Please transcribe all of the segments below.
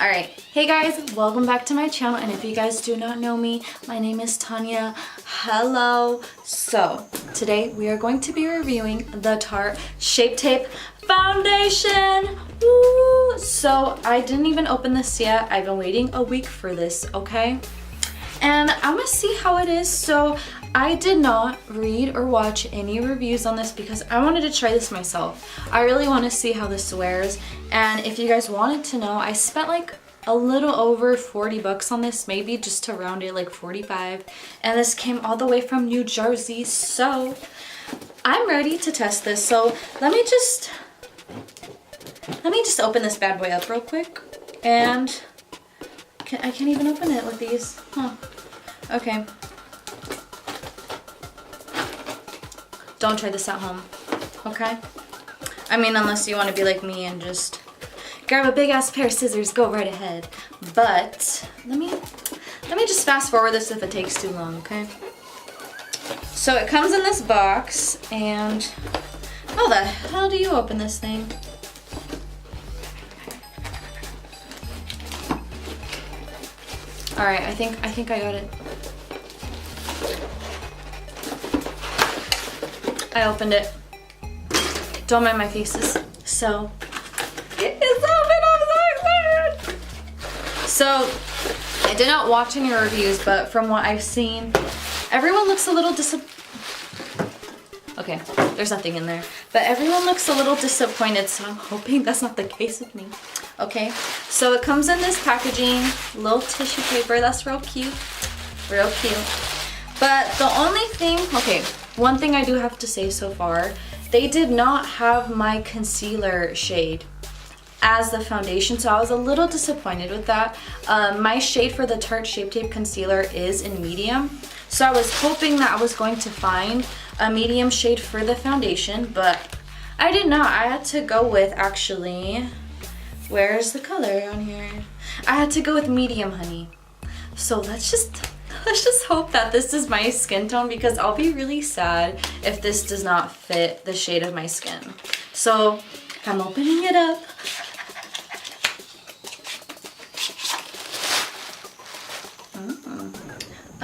Alright, hey guys, welcome back to my channel, and if you guys do not know me, my name is Tania. Hello. So, today we are going to be reviewing the Tarte Shape Tape Foundation. Woo! So, I didn't even open this yet. I've been waiting a week for this, okay? And I'm gonna see how it is. So, I did not read or watch any reviews on this because I wanted to try this myself. I really want to see how this wears, and if you guys wanted to know, I spent like a little over 40 bucks on this, maybe just to round it, like 45, and this came all the way from New Jersey, so I'm ready to test this. So let me just open this bad boy up real quick, and I can't even open it with these. Huh. Okay. Don't try this at home, okay? I mean, unless you want to be like me and just grab a big ass pair of scissors, go right ahead. But let me just fast forward this if it takes too long, okay? So it comes in this box, and how the hell do you open this thing? All right, I think I got it. I opened it. Don't mind my faces. So, it is open. I'm so excited. So, I did not watch any reviews, but from what I've seen, everyone looks a little Okay, there's nothing in there. But everyone looks a little disappointed, so I'm hoping that's not the case with me. Okay, so it comes in this packaging, little tissue paper. That's real cute. Real cute. But the only thing, okay, one thing I do have to say so far, they did not have my concealer shade as the foundation, so I was a little disappointed with that. My shade for the Tarte Shape Tape concealer is in medium, so I was hoping that I was going to find a medium shade for the foundation, but I did not. I had to go with, actually, where's the color on here? I had to go with medium, honey. So let's just hope that this is my skin tone, because I'll be really sad if this does not fit the shade of my skin. So I'm opening it up.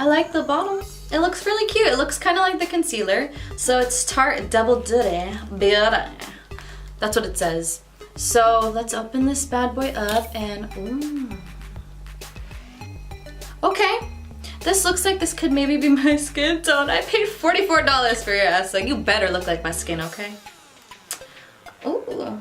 I like the bottle. It looks really cute. It looks kind of like the concealer. So it's Tarte Double Duty Beauty. That's what it says. So let's open this bad boy up, and ooh. Okay. This looks like this could maybe be my skin tone. I paid $44 for your ass, so you better look like my skin, okay? Ooh.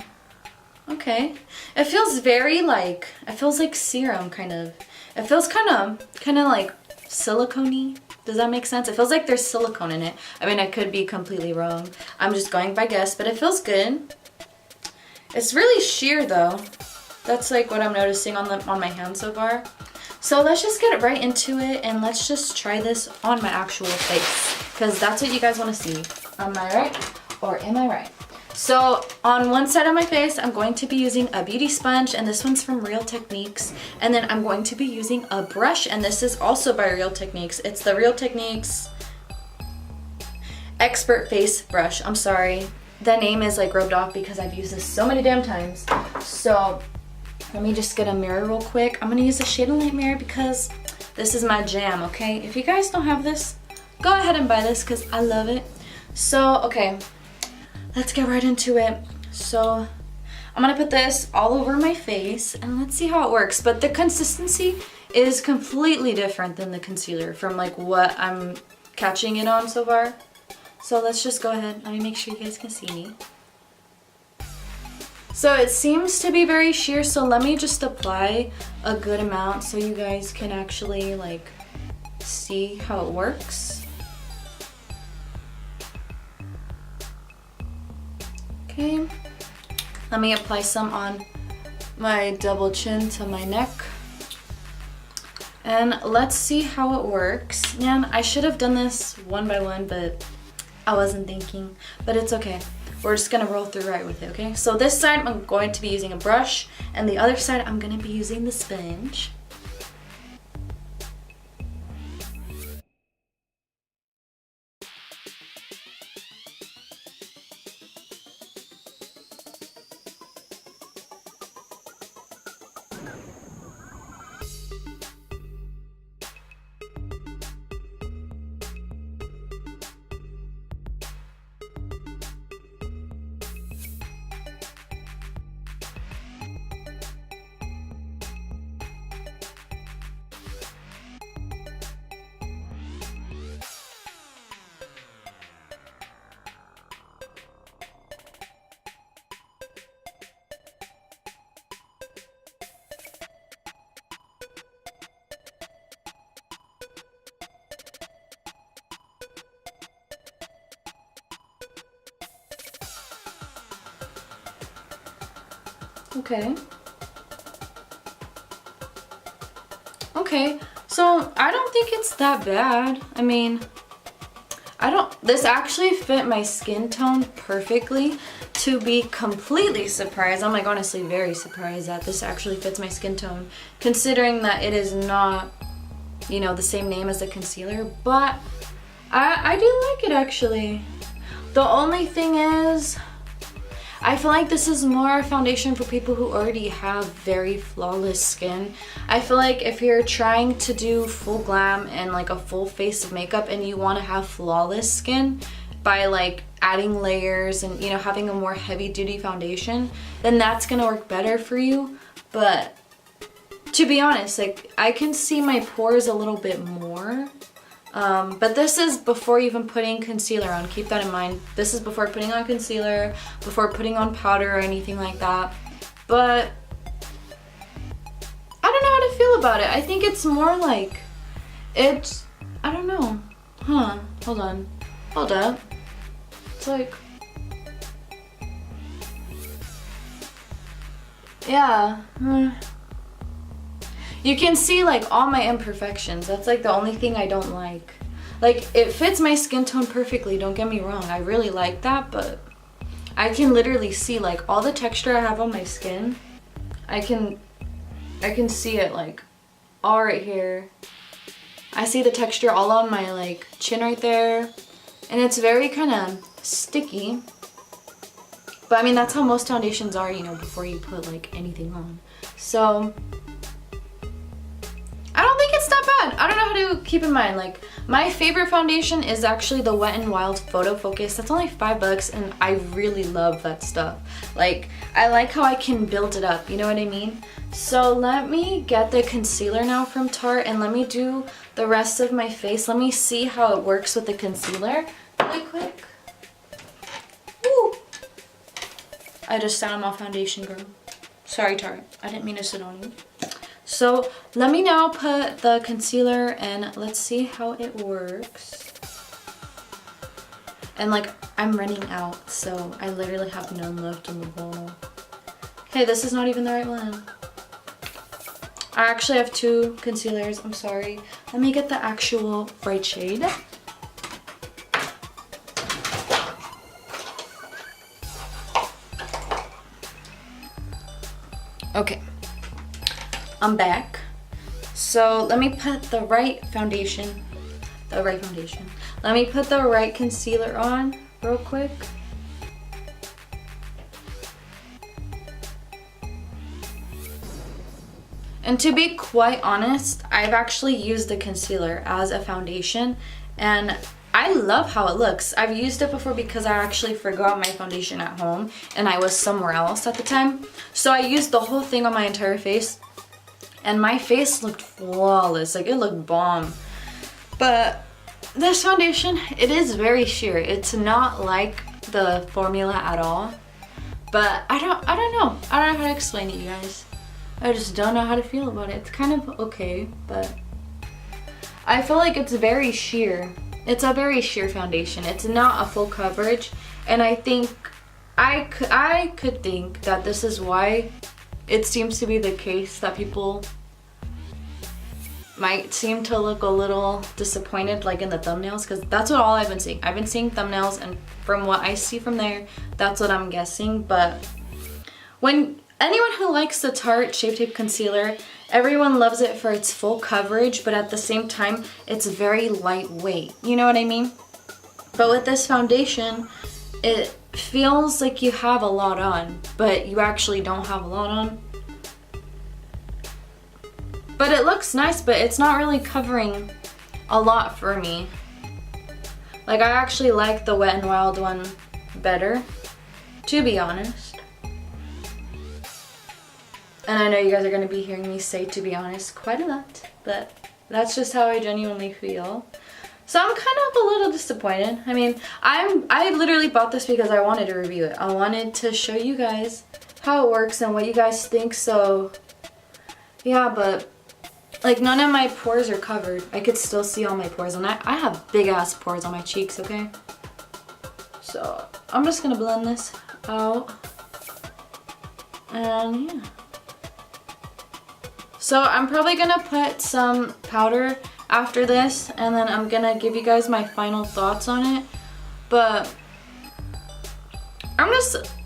Okay. It feels very like, it feels like serum, kind of. It feels kind of like silicone-y. Does that make sense? It feels like there's silicone in it. I mean, I could be completely wrong. I'm just going by guess, but it feels good. It's really sheer though. That's like what I'm noticing on my hand so far. So let's just get right into it, and let's just try this on my actual face, because that's what you guys want to see. Am I right or am I right? So on one side of my face, I'm going to be using a beauty sponge, and this one's from Real Techniques. And then I'm going to be using a brush, and this is also by Real Techniques. It's the Real Techniques Expert Face Brush. I'm sorry. The name is like rubbed off because I've used this so many damn times. So let me just get a mirror real quick. I'm gonna use a Shade of Light mirror because this is my jam, okay? If you guys don't have this, go ahead and buy this because I love it. So, okay, let's get right into it. So, I'm gonna put this all over my face, and let's see how it works. But the consistency is completely different than the concealer from like what I'm catching it on so far. So let's just go ahead. Let me make sure you guys can see me. So it seems to be very sheer, so let me just apply a good amount so you guys can actually like see how it works. Okay, let me apply some on my double chin to my neck. And let's see how it works. Man, I should have done this one by one, but I wasn't thinking, but it's okay. We're just gonna roll through right with it, okay? So this side I'm going to be using a brush, and the other side I'm gonna be using the sponge. Okay. Okay, so I don't think it's that bad. I mean, this actually fit my skin tone perfectly. To be completely surprised, I'm like honestly very surprised that this actually fits my skin tone, considering that it is not, you know, the same name as the concealer, but I do like it actually. The only thing is, I feel like this is more a foundation for people who already have very flawless skin. I feel like if you're trying to do full glam and like a full face of makeup and you want to have flawless skin by like adding layers and, you know, having a more heavy duty foundation, then that's gonna work better for you. But to be honest, like I can see my pores a little bit more. But this is before even putting concealer on. Keep that in mind. This is before putting on concealer, before putting on powder or anything like that. But I don't know how to feel about it. I think it's more like, I don't know. Huh, hold on. Hold up. It's like, yeah. You can see like all my imperfections. That's like the only thing I don't like. Like it fits my skin tone perfectly, don't get me wrong. I really like that, but I can literally see like all the texture I have on my skin. I can see it like all right here. I see the texture all on my like chin right there. And it's very kind of sticky. But I mean, that's how most foundations are, you know, before you put like anything on. So I don't think it's that bad. I don't know how to keep in mind. Like my favorite foundation is actually the Wet n Wild Photo Focus. That's only $5 and I really love that stuff. Like I like how I can build it up, you know what I mean? So let me get the concealer now from Tarte and let me do the rest of my face. Let me see how it works with the concealer really quick. Woo! I just sat on my foundation, girl. Sorry, Tarte. I didn't mean to sit on you. So let me now put the concealer and let's see how it works. And like I'm running out, so I literally have none left in the bowl. Okay, this is not even the right one. I actually have two concealers, I'm sorry. Let me get the actual right shade. Okay. I'm back. So let me put the right foundation. Let me put the right concealer on real quick. And to be quite honest, I've actually used the concealer as a foundation and I love how it looks. I've used it before because I actually forgot my foundation at home and I was somewhere else at the time. So I used the whole thing on my entire face. And my face looked flawless, like it looked bomb. But this foundation, it is very sheer. It's not like the formula at all. But I don't know. I don't know how to explain it, you guys. I just don't know how to feel about it. It's kind of okay, but I feel like it's very sheer. It's a very sheer foundation. It's not a full coverage. And I think, I could think that this is why it seems to be the case that people might seem to look a little disappointed like in the thumbnails, because that's what all I've been seeing. I've been seeing thumbnails and from what I see from there, that's what I'm guessing. But when anyone who likes the Tarte Shape Tape Concealer, everyone loves it for its full coverage, but at the same time, it's very lightweight. You know what I mean? But with this foundation, it feels like you have a lot on, but you actually don't have a lot on. But it looks nice, but it's not really covering a lot for me. Like I actually like the Wet n Wild one better, to be honest. And I know you guys are gonna be hearing me say to be honest quite a lot, but that's just how I genuinely feel. So I'm kind of a little disappointed. I mean, I literally bought this because I wanted to review it. I wanted to show you guys how it works and what you guys think. So yeah, but like none of my pores are covered. I could still see all my pores, and I have big ass pores on my cheeks, okay? So I'm just gonna blend this out. And yeah. So I'm probably gonna put some powder after this, and then I'm gonna give you guys my final thoughts on it. But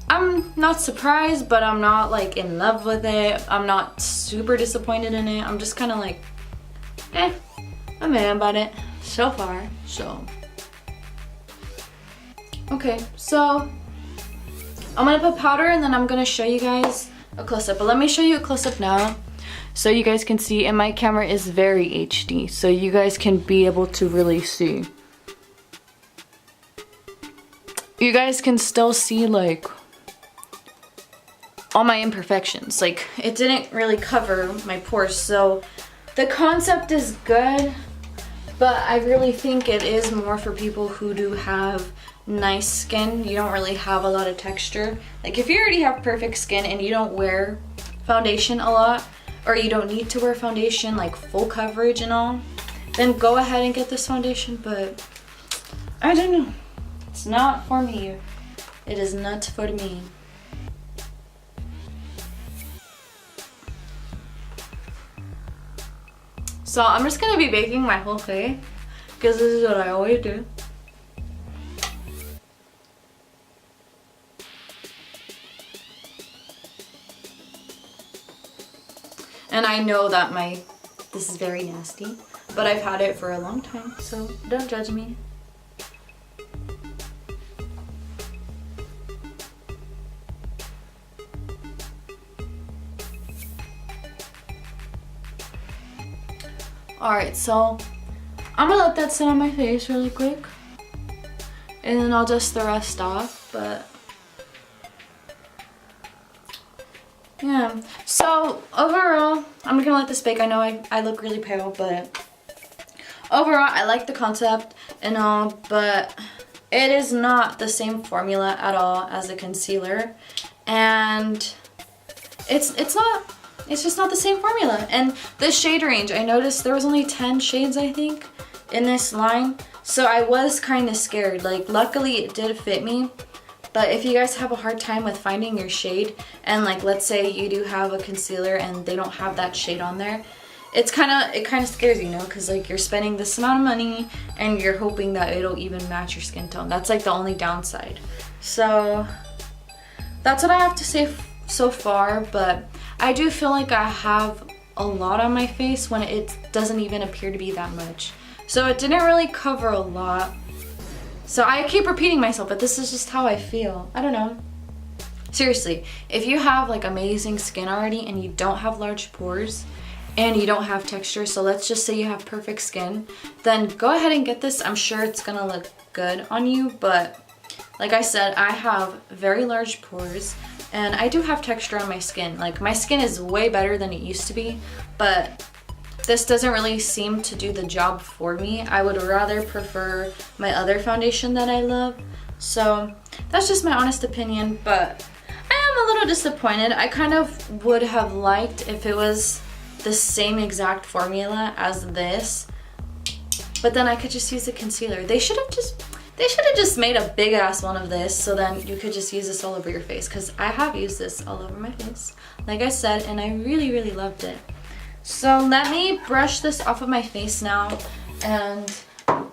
I'm not surprised, but I'm not like in love with it. I'm not super disappointed in it. I'm just kind of like, I'm mad about it so far. So okay, so I'm gonna put powder and then I'm gonna show you guys a close-up. But let me show you a close-up now so you guys can see. And my camera is very HD, so you guys can be able to really see. You guys can still see like all my imperfections. Like, it didn't really cover my pores, so the concept is good, but I really think it is more for people who do have nice skin. You don't really have a lot of texture. Like, if you already have perfect skin and you don't wear foundation a lot, or you don't need to wear foundation like full coverage and all, then go ahead and get this foundation. But I don't know, it's not for me. It is not for me. So I'm just gonna be baking my whole face because this is what I always do. And I know that this is very nasty, but I've had it for a long time, so don't judge me. Alright, so I'm gonna let that sit on my face really quick, and then I'll dust the rest off. But yeah, so overall, I'm gonna let this bake. I know I look really pale, but overall, I like the concept and all, but it is not the same formula at all as a concealer, and it's just not the same formula. And the shade range, I noticed there was only 10 shades, I think, in this line, so I was kind of scared. Like, luckily it did fit me. But if you guys have a hard time with finding your shade, and like, let's say you do have a concealer and they don't have that shade on there, it kind of scares you, you know, because like, you're spending this amount of money and you're hoping that it'll even match your skin tone. That's like the only downside. So that's what I have to say so far. But I do feel like I have a lot on my face when it doesn't even appear to be that much. So it didn't really cover a lot. So I keep repeating myself, but this is just how I feel. I don't know. Seriously, if you have like amazing skin already and you don't have large pores and you don't have texture, so let's just say you have perfect skin, then go ahead and get this. I'm sure it's gonna look good on you, but like I said, I have very large pores and I do have texture on my skin. Like, my skin is way better than it used to be, but this doesn't really seem to do the job for me. I would rather prefer my other foundation that I love. So that's just my honest opinion, but I am a little disappointed. I kind of would have liked if it was the same exact formula as this, but then I could just use the concealer. They should have just made a big ass one of this, so then you could just use this all over your face, because I have used this all over my face, like I said, and I really, really loved it. So let me brush this off of my face now, and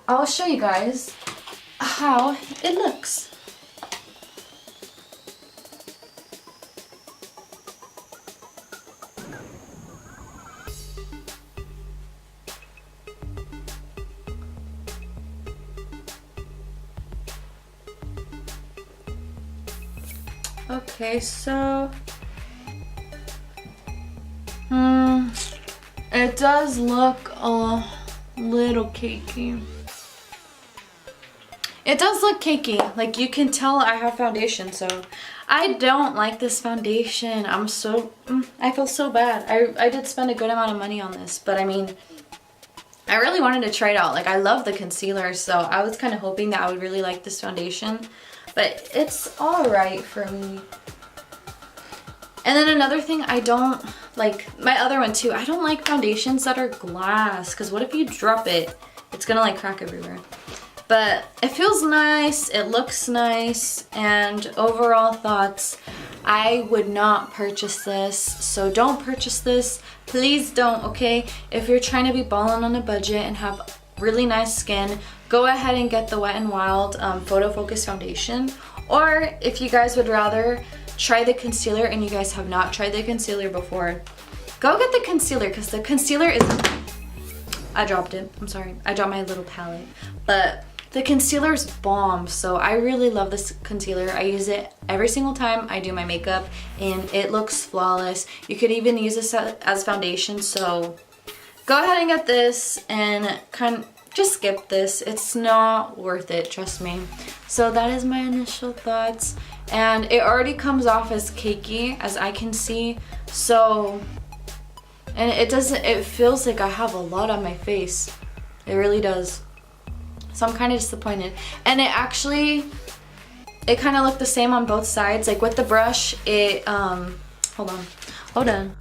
I'll show you guys how it looks. Okay, so it does look a little cakey. It does look cakey. Like, you can tell I have foundation, so I don't like this foundation. I feel so bad. I did spend a good amount of money on this, but I mean, I really wanted to try it out. Like, I love the concealer, so I was kind of hoping that I would really like this foundation, but it's alright for me. And then another thing, I don't like, my other one too, I don't like foundations that are glass, because what if you drop it? It's gonna like crack everywhere. But it feels nice, it looks nice, and overall thoughts, I would not purchase this. So don't purchase this. Please don't, okay? If you're trying to be balling on a budget and have really nice skin, go ahead and get the Wet n Wild Photo Focus Foundation. Or if you guys would rather try the concealer and you guys have not tried the concealer before, go get the concealer, because the concealer is... I dropped it. I'm sorry. I dropped my little palette. But the concealer is bomb. So I really love this concealer. I use it every single time I do my makeup and it looks flawless. You could even use this as foundation. So go ahead and get this and just skip this. It's not worth it, trust me. So that is my initial thoughts. And it already comes off as cakey, as I can see. So... and it feels like I have a lot on my face. It really does. So I'm kind of disappointed. And it kind of looked the same on both sides. Like with the brush, hold on.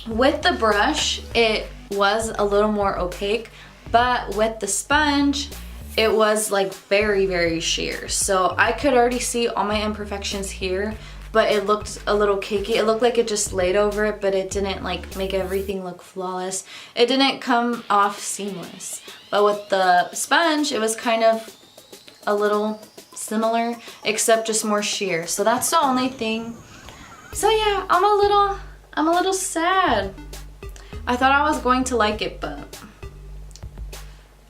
With the brush, it was a little more opaque, but with the sponge, it was like very, very sheer. So I could already see all my imperfections here, but it looked a little cakey. It looked like it just laid over it, but it didn't like make everything look flawless. It didn't come off seamless. But with the sponge, it was kind of a little similar, except just more sheer. So that's the only thing. So yeah, I'm a little sad. I thought I was going to like it, but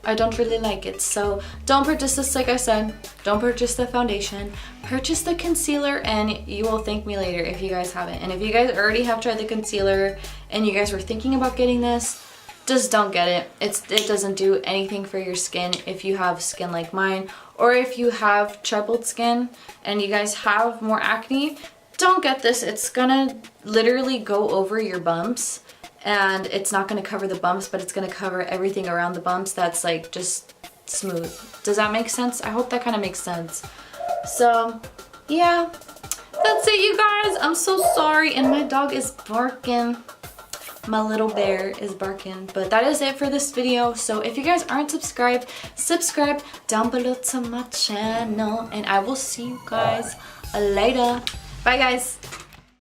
I don't really like it. So don't purchase this, like I said. Don't purchase the foundation. Purchase the concealer and you will thank me later if you guys haven't. And if you guys already have tried the concealer and you guys were thinking about getting this, just don't get it. It doesn't do anything for your skin if you have skin like mine, or if you have troubled skin and you guys have more acne, don't get this. It's gonna literally go over your bumps. And it's not going to cover the bumps, but it's going to cover everything around the bumps that's like just smooth. Does that make sense? I hope that kind of makes sense. So yeah, that's it, you guys. I'm so sorry, and my dog is barking. My little bear is barking. But that is it for this video. So if you guys aren't subscribed, subscribe down below to my channel, and I will see you guys later. Bye guys.